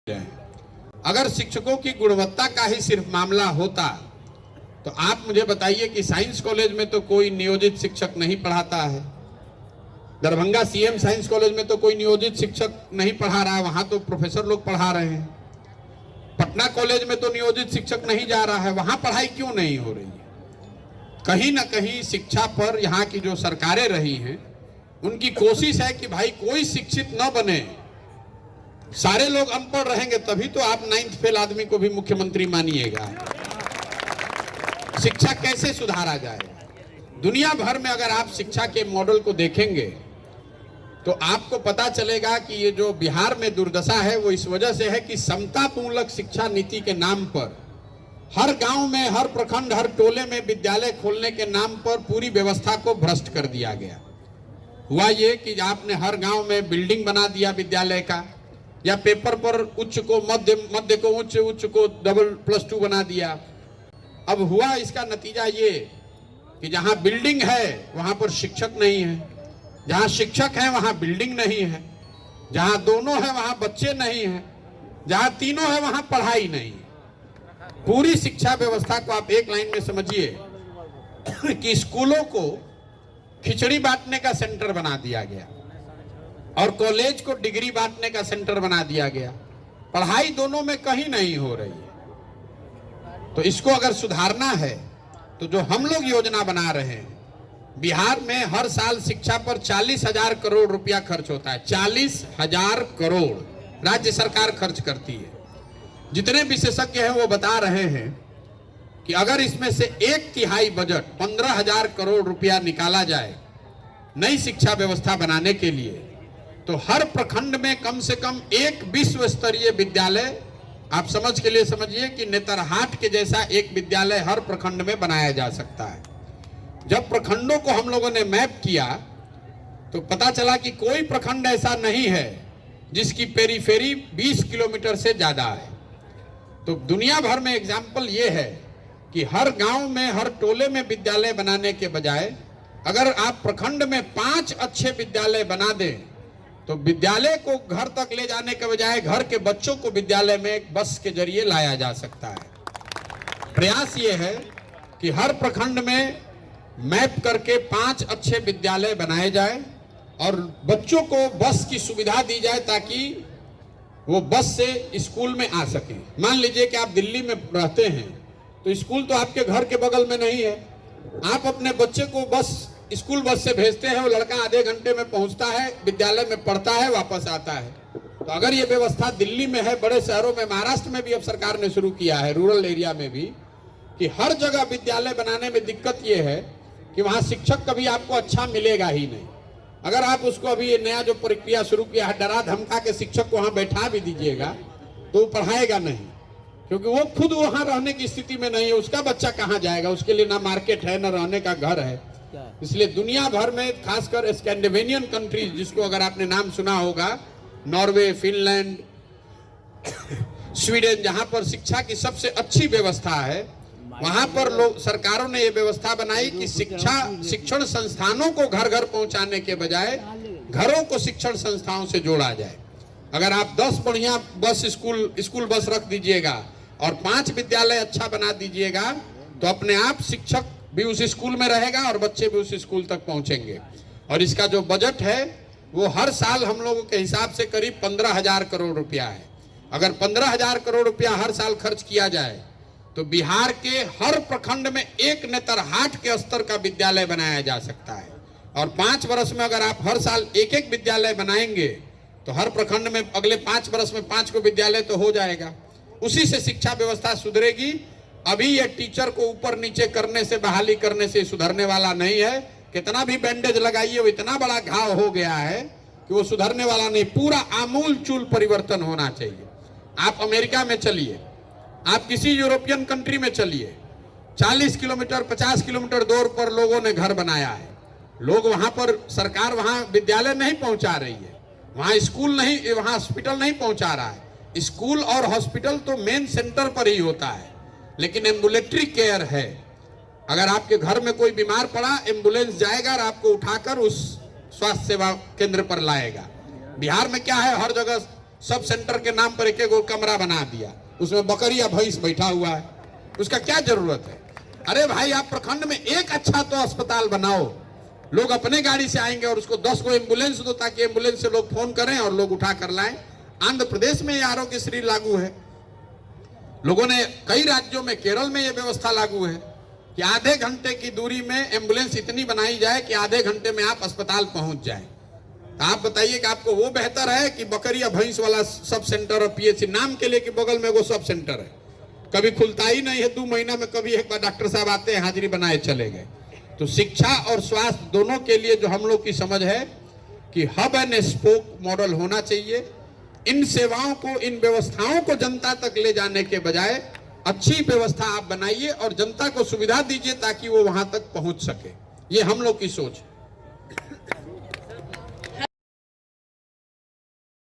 अगर शिक्षकों की गुणवत्ता का ही सिर्फ मामला होता तो आप मुझे बताइए कि साइंस कॉलेज में तो कोई नियोजित शिक्षक नहीं पढ़ाता है, दरभंगा सीएम साइंस कॉलेज में तो कोई नियोजित शिक्षक नहीं पढ़ा रहा है, वहां तो प्रोफेसर लोग पढ़ा रहे हैं। पटना कॉलेज में तो नियोजित शिक्षक नहीं जा रहा है, वहां पढ़ाई क्यों नहीं हो रही है? कहीं ना कहीं शिक्षा पर यहाँ की जो सरकारें रही हैं उनकी कोशिश है कि भाई कोई शिक्षित न बने, सारे लोग अनपढ़ रहेंगे तभी तो आप 9th फेल आदमी को भी मुख्यमंत्री मानिएगा। शिक्षा कैसे सुधारा जाए? दुनिया भर में अगर आप शिक्षा के मॉडल को देखेंगे तो आपको पता चलेगा कि ये जो बिहार में दुर्दशा है वो इस वजह से है कि समतामूलक शिक्षा नीति के नाम पर हर गांव में, हर प्रखंड, हर टोले में विद्यालय खोलने के नाम पर पूरी व्यवस्था को भ्रष्ट कर दिया गया। हुआ ये कि आपने हर गांव में बिल्डिंग बना दिया विद्यालय का, या पेपर पर उच्च को मध्य, मध्य को उच्च, उच्च को +2 बना दिया। अब हुआ इसका नतीजा ये कि जहां बिल्डिंग है वहां पर शिक्षक नहीं है, जहां शिक्षक है वहां बिल्डिंग नहीं है, जहां दोनों है वहां बच्चे नहीं है, जहां तीनों है वहां पढ़ाई नहीं है। पूरी शिक्षा व्यवस्था को आप एक लाइन में समझिए कि स्कूलों को खिचड़ी बांटने का सेंटर बना दिया गया और कॉलेज को डिग्री बांटने का सेंटर बना दिया गया। पढ़ाई दोनों में कहीं नहीं हो रही है। तो इसको अगर सुधारना है तो जो हम लोग योजना बना रहे हैं, बिहार में हर साल शिक्षा पर 40,000 करोड़ रुपया खर्च होता है। 40,000 करोड़ राज्य सरकार खर्च करती है। जितने विशेषज्ञ हैं वो बता रहे हैं कि अगर इसमें से 1/3 बजट 15,000 करोड़ रुपया निकाला जाए नई शिक्षा व्यवस्था बनाने के लिए, तो हर प्रखंड में कम से कम एक विश्व स्तरीय विद्यालय, आप समझ के लिए समझिए कि नेतरहाट के जैसा एक विद्यालय हर प्रखंड में बनाया जा सकता है। जब प्रखंडों को हम लोगों ने मैप किया तो पता चला कि कोई प्रखंड ऐसा नहीं है जिसकी पेरीफेरी 20 किलोमीटर से ज्यादा है। तो दुनिया भर में एग्जाम्पल ये है कि हर गांव में, हर टोले में विद्यालय बनाने के बजाय अगर आप प्रखंड में 5 अच्छे विद्यालय बना दें तो विद्यालय को घर तक ले जाने के बजाय घर के बच्चों को विद्यालय में एक बस के जरिए लाया जा सकता है। प्रयास ये है कि हर प्रखंड में मैप करके 5 अच्छे विद्यालय बनाए जाए और बच्चों को बस की सुविधा दी जाए ताकि वो बस से स्कूल में आ सके। मान लीजिए कि आप दिल्ली में रहते हैं तो स्कूल तो आपके घर के बगल में नहीं है, आप अपने बच्चे को स्कूल बस से भेजते हैं, वो लड़का आधे घंटे में पहुंचता है, विद्यालय में पढ़ता है, वापस आता है। तो अगर ये व्यवस्था दिल्ली में है, बड़े शहरों में, महाराष्ट्र में भी अब सरकार ने शुरू किया है, रूरल एरिया में भी, कि हर जगह विद्यालय बनाने में दिक्कत ये है कि वहां शिक्षक कभी आपको अच्छा मिलेगा ही नहीं। अगर आप उसको अभी ये नया जो प्रक्रिया शुरू किया है, डरा धमका के शिक्षक को वहां बैठा भी दीजिएगा तो वो पढ़ाएगा नहीं, क्योंकि वो खुद वहां रहने की स्थिति में नहीं है। उसका बच्चा कहाँ जाएगा? उसके लिए ना मार्केट है, ना रहने का घर है। इसलिए दुनिया भर में, खासकर स्कैंडिनेवियन कंट्रीज, जिसको अगर आपने नाम सुना होगा, नॉर्वे, फिनलैंड, स्वीडन, जहां पर शिक्षा की सबसे अच्छी व्यवस्था है, वहां पर लोग, सरकारों ने ये व्यवस्था बनाई कि शिक्षण संस्थानों को घर घर पहुंचाने के बजाय घरों को शिक्षण संस्थाओं से जोड़ा जाए। अगर आप 10 बढ़िया स्कूल बस रख दीजिएगा और 5 विद्यालय अच्छा बना दीजिएगा तो अपने आप शिक्षक भी उस स्कूल में रहेगा और बच्चे भी उस स्कूल तक पहुंचेंगे। और इसका जो बजट है वो हर साल हम लोगों के हिसाब से करीब 15,000 करोड़ रुपया है। अगर 15,000 करोड़ रुपया हर साल खर्च किया जाए तो बिहार के हर प्रखंड में एक नेतरहाट के स्तर का विद्यालय बनाया जा सकता है। और 5 वर्ष में अगर आप हर साल एक विद्यालय बनाएंगे तो हर प्रखंड में अगले 5 वर्ष में 5 को विद्यालय तो हो जाएगा। उसी से शिक्षा व्यवस्था सुधरेगी। अभी ये टीचर को ऊपर नीचे करने से, बहाली करने से सुधरने वाला नहीं है। कितना भी बैंडेज लगाइए, वो इतना बड़ा घाव हो गया है कि वो सुधरने वाला नहीं। पूरा आमूल चूल परिवर्तन होना चाहिए। आप अमेरिका में चलिए, आप किसी यूरोपियन कंट्री में चलिए, 40 किलोमीटर 50 किलोमीटर दूर पर लोगों ने घर बनाया है। लोग वहां पर, सरकार वहां विद्यालय नहीं पहुंचा रही है, वहां स्कूल नहीं, वहां हॉस्पिटल नहीं पहुंचा रहा है। स्कूल और हॉस्पिटल तो मेन सेंटर पर ही होता है, लेकिन एम्बुलेटरी केयर है। अगर आपके घर में कोई बीमार पड़ा, एम्बुलेंस जाएगा और आपको उठाकर उस स्वास्थ्य सेवा केंद्र पर लाएगा। बिहार में क्या है, हर जगह सब सेंटर के नाम पर एक एक कमरा बना दिया, उसमें बकरी या भैंस बैठा हुआ है, उसका क्या जरूरत है? अरे भाई, आप प्रखंड में एक अच्छा तो अस्पताल बनाओ, लोग अपने गाड़ी से आएंगे और उसको 10 को एम्बुलेंस दो ताकि एम्बुलेंस से लोग फोन करें और लोग उठा कर लाएं। आंध्र प्रदेश में ये आरोग्यश्री लागू है, लोगों ने कई राज्यों में, केरल में ये व्यवस्था लागू है कि आधे घंटे की दूरी में एम्बुलेंस इतनी बनाई जाए कि आधे घंटे में आप अस्पताल पहुंच जाएं। तो आप बताइए कि आपको वो बेहतर है कि बकरी या भैंस वाला सब सेंटर और पीएचसी नाम के लिए कि बगल में वो सब सेंटर है, कभी खुलता ही नहीं है, 2 महीना में कभी एक बार डॉक्टर साहब आते हैं, हाजिरी बनाए चले गए। तो शिक्षा और स्वास्थ्य दोनों के लिए जो हम लोग की समझ है कि हब एंड स्पोक मॉडल होना चाहिए। इन सेवाओं को, इन व्यवस्थाओं को जनता तक ले जाने के बजाय अच्छी व्यवस्था आप बनाइए और जनता को सुविधा दीजिए ताकि वो वहां तक पहुंच सके। ये हम लोग की सोच है।